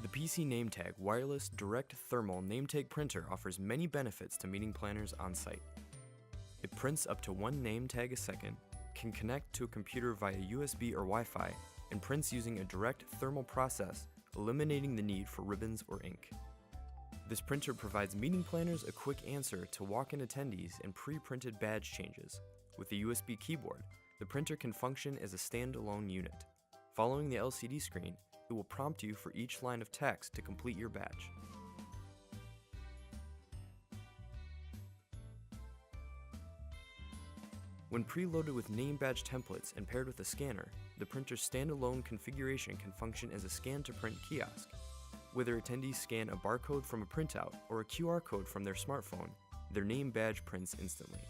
The PC Nametag wireless direct thermal Nametag printer offers many benefits to meeting planners on site. It prints up to 1 name tag a second, can connect to a computer via USB or Wi-Fi, and prints using a direct thermal process, eliminating the need for ribbons or ink. This printer provides meeting planners a quick answer to walk-in attendees and pre-printed badge changes. With a USB keyboard, the printer can function as a standalone unit. Following the LCD screen, it will prompt you for each line of text to complete your badge. When preloaded with name badge templates and paired with a scanner, the printer's standalone configuration can function as a scan-to-print kiosk. Whether attendees scan a barcode from a printout or a QR code from their smartphone, their name badge prints instantly.